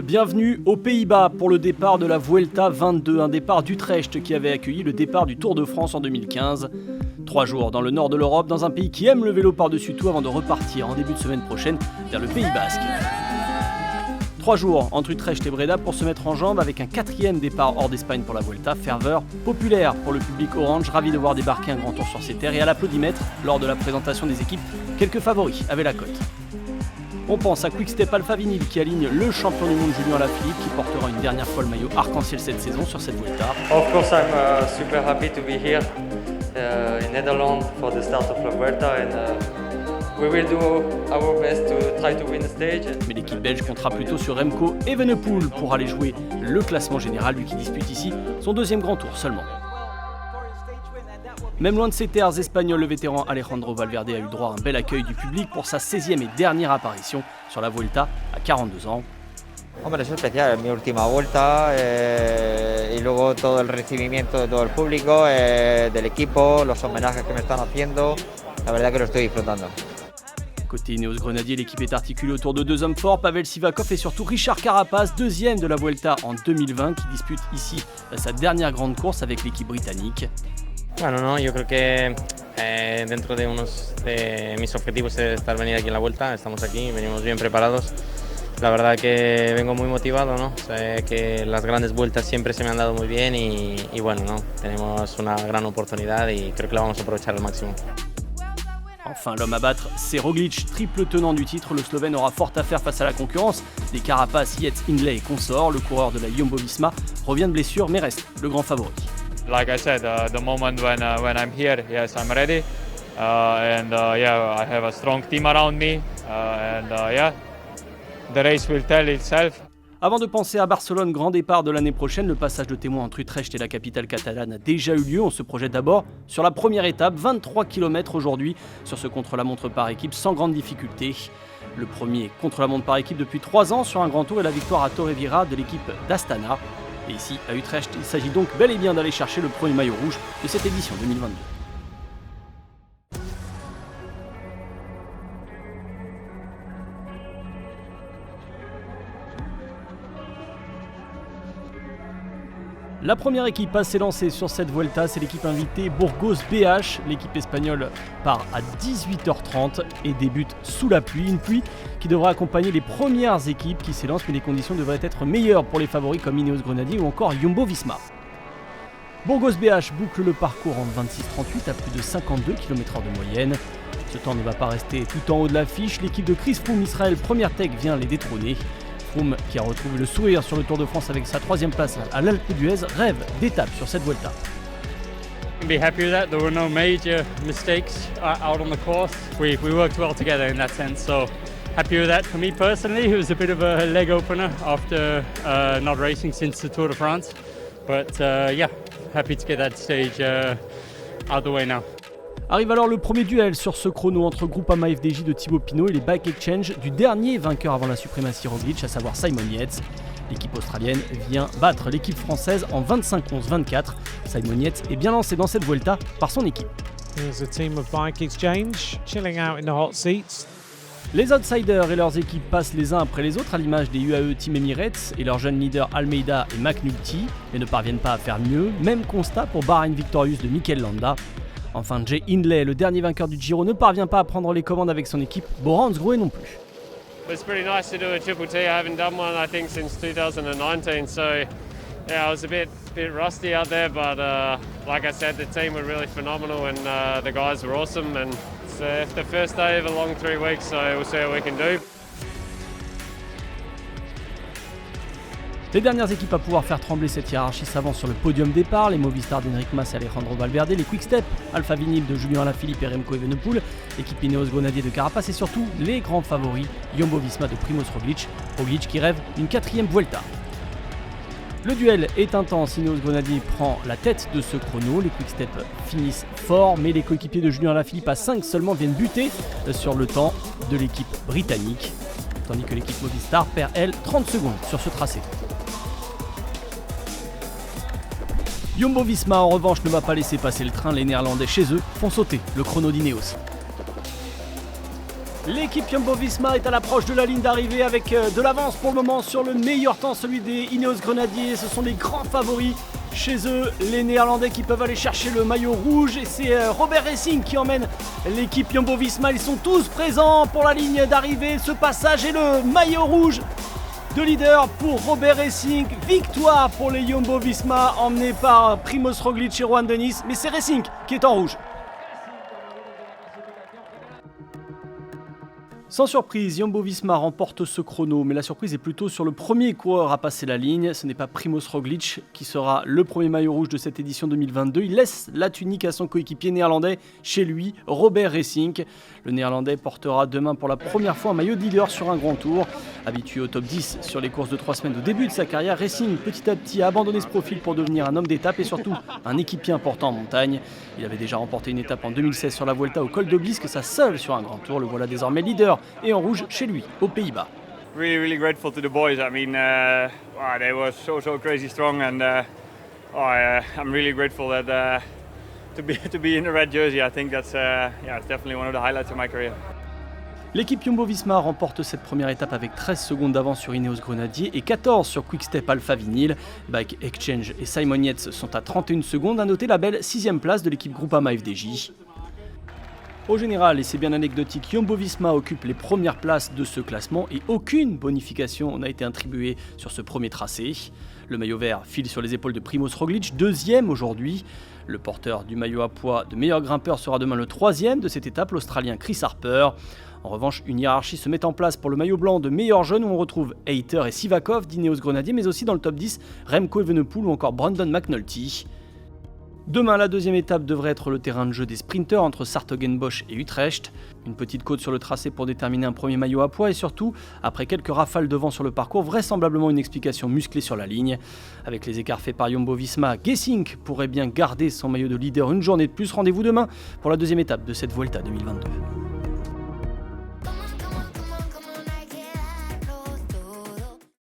Bienvenue aux Pays-Bas pour le départ de la Vuelta 22, un départ d'Utrecht qui avait accueilli le départ du Tour de France en 2015. 3 jours dans le nord de l'Europe, dans un pays qui aime le vélo par-dessus tout avant de repartir en début de semaine prochaine vers le Pays Basque. 3 jours entre Utrecht et Breda pour se mettre en jambe avec un 4e départ hors d'Espagne pour la Vuelta, ferveur populaire pour le public orange, ravi de voir débarquer un grand tour sur ses terres et à l'applaudimètre, lors de la présentation des équipes, quelques favoris avaient la cote. On pense à Quick-Step Alpha Vinyl qui aligne le champion du monde Julien Alaphilippe qui portera une dernière fois le maillot arc-en-ciel cette saison sur cette Vuelta. Of course I'm super happy to be here in Netherlands for the start of la Vuelta and we will do our best to try to win the stage. Mais l'équipe belge comptera plutôt sur Remco Evenepoel pour aller jouer le classement général, lui qui dispute ici son 2e grand tour seulement. Même loin de ses terres espagnoles, le vétéran Alejandro Valverde a eu droit à un bel accueil du public pour sa 16e et dernière apparition sur la Vuelta à 42 ans. Hombre, es especial, es mi última vuelta y luego todo el recibimiento de todo el público, del equipo, los homenajes que me están haciendo, la verdad que lo estoy disfrutando. Côté Ineos Grenadier, l'équipe est articulée autour de 2 hommes forts, Pavel Sivakov et surtout Richard Carapaz, 2e de la Vuelta en 2020, qui dispute ici sa dernière grande course avec l'équipe britannique. Bueno, no, yo creo que dentro de unos de mis objetivos es estar venir aquí en la Vuelta, estamos aquí, venimos bien preparados. La verdad que vengo muy motivado, ¿no? Sé que las grandes vueltas siempre se me han dado muy bien y bueno, ¿no? Tenemos una gran oportunidad y creo que la vamos a aprovechar al máximo. Enfin, l'homme à battre, c'est Roglic, triple tenant du titre. Le Slovène aura fort à faire face à la concurrence des Carapaz, Yates, Hindley et consorts. Le coureur de la Jumbo-Visma revient de blessure mais reste le grand favori. Like I said, the moment when I'm here, yes, I'm ready, yeah, I have a strong team around me, yeah, the race will tell itself. Avant de penser à Barcelone, grand départ de l'année prochaine, le passage de témoin entre Utrecht et la capitale catalane a déjà eu lieu. On se projette d'abord sur la première étape, 23 km aujourd'hui, sur ce contre-la-montre par équipe sans grande difficulté. Le premier contre-la-montre par équipe depuis 3 ans sur un grand tour et la victoire à Torrevieja de l'équipe d'Astana. Et ici, à Utrecht, il s'agit donc bel et bien d'aller chercher le premier maillot rouge de cette édition 2022. La première équipe à s'élancer sur cette Vuelta, c'est l'équipe invitée Burgos BH. L'équipe espagnole part à 18h30 et débute sous la pluie. Une pluie qui devra accompagner les premières équipes qui s'élancent, mais les conditions devraient être meilleures pour les favoris comme Ineos Grenadier ou encore Jumbo-Visma. Burgos BH boucle le parcours en 26-38 à plus de 52 km/h de moyenne. Ce temps ne va pas rester tout en haut de l'affiche. L'équipe de Chris Froome Israël Première Tech vient les détrôner. Froome, qui a retrouvé le sourire sur le Tour de France avec sa 3e place à l'Alpe d'Huez, rêve d'étape sur cette Vuelta. Be happy with that. There were no major mistakes out on the course. We worked well together in that sense, so happy with that. For me personally, it was a bit of a leg opener after not racing since the Tour de France, but yeah, happy to get that stage out the way now. Arrive alors le premier duel sur ce chrono entre Groupama FDJ de Thibaut Pinot et les Bike Exchange du dernier vainqueur avant la suprématie Roglic, à savoir Simon Yates. L'équipe australienne vient battre l'équipe française en 25-11-24. Simon Yates est bien lancé dans cette Vuelta par son équipe. Here's a team of Bike Exchange chilling out in the hot seats. Les outsiders et leurs équipes passent les uns après les autres à l'image des UAE Team Emirates et leurs jeunes leaders Almeida et McNulty, mais ne parviennent pas à faire mieux. Même constat pour Bahrain Victorious de Mikel Landa. Enfin, Jay Hindley, le dernier vainqueur du Giro, ne parvient pas à prendre les commandes avec son équipe. Bora Hansgrohe non plus. It's pretty nice to do a triple T. I haven't done one, I think, since 2019. So, yeah, I was a bit rusty out there, but like I said, the team were really phenomenal and the guys were awesome. And it's the first day of a long 3 weeks, so we'll see what we can do. Les dernières équipes à pouvoir faire trembler cette hiérarchie s'avancent sur le podium départ, les Movistar d'Enric Mas et Alejandro Valverde, les Quick-Step, Alpha Vinyl de Julien Alaphilippe et Remco Evenepoel, l'équipe Ineos Grenadier de Carapaz et surtout les grands favoris Jumbo-Visma de Primoz Roglic, Roglic qui rêve d'une 4e Vuelta. Le duel est intense, Ineos Grenadier prend la tête de ce chrono, les Quick-Step finissent fort, mais les coéquipiers de Julien Alaphilippe à 5 seulement viennent buter sur le temps de l'équipe britannique, tandis que l'équipe Movistar perd elle 30 secondes sur ce tracé. Jumbo-Visma en revanche ne va pas laisser passer le train, les Néerlandais chez eux font sauter le chrono d'Ineos. L'équipe Jumbo-Visma est à l'approche de la ligne d'arrivée avec de l'avance pour le moment sur le meilleur temps, celui des Ineos Grenadiers. Ce sont les grands favoris chez eux, les Néerlandais qui peuvent aller chercher le maillot rouge. Et c'est Robert Racing qui emmène l'équipe Jumbo-Visma. Ils sont tous présents pour la ligne d'arrivée. Ce passage est le maillot rouge de leader pour Robert Racing. Victoire pour les Jumbo-Visma emmenés par Primož Roglič et Juan Dennis. Mais c'est Racing qui est en rouge. Sans surprise, Jumbo-Visma remporte ce chrono, mais la surprise est plutôt sur le premier coureur à passer la ligne. Ce n'est pas Primož Roglič qui sera le premier maillot rouge de cette édition 2022. Il laisse la tunique à son coéquipier néerlandais, chez lui, Robert Racing. Le néerlandais portera demain pour la première fois un maillot de leader sur un grand tour. Habitué au top 10 sur les courses de 3 semaines au début de sa carrière, Racing petit à petit a abandonné ce profil pour devenir un homme d'étape et surtout un équipier important en montagne. Il avait déjà remporté une étape en 2016 sur la Vuelta au col d'Obelisk, sa seule sur un grand tour. Le voilà désormais leader et en rouge chez lui, aux Pays-Bas. Really grateful to the boys. I mean, they were so crazy strong, and I'm really grateful that to be in the red jersey. I think that's definitely one of the highlights of my career. L'équipe Jumbo-Visma remporte cette première étape avec 13 secondes d'avance sur Ineos Grenadier et 14 sur Quick-Step Alpha Vinyl. Bike Exchange et Simon Yates sont à 31 secondes. À noter la belle 6ème place de l'équipe Groupama FDJ. Au général, et c'est bien anecdotique, Jumbo-Visma occupe les premières places de ce classement et aucune bonification n'a été attribuée sur ce premier tracé. Le maillot vert file sur les épaules de Primož Roglič, 2e aujourd'hui. Le porteur du maillot à poids de meilleur grimpeur sera demain le 3e de cette étape, l'Australien Chris Harper. En revanche, une hiérarchie se met en place pour le maillot blanc de meilleur jeune où on retrouve Hayter et Sivakov d'Ineos Grenadier, mais aussi dans le top 10, Remco Evenepoel ou encore Brandon McNulty. Demain, la deuxième étape devrait être le terrain de jeu des sprinters entre Sartogenbosch et Utrecht. Une petite côte sur le tracé pour déterminer un premier maillot à poids et surtout, après quelques rafales de vent sur le parcours, vraisemblablement une explication musclée sur la ligne. Avec les écarts faits par Jumbo-Visma, Gesink pourrait bien garder son maillot de leader une journée de plus. Rendez-vous demain pour la deuxième étape de cette Vuelta 2022.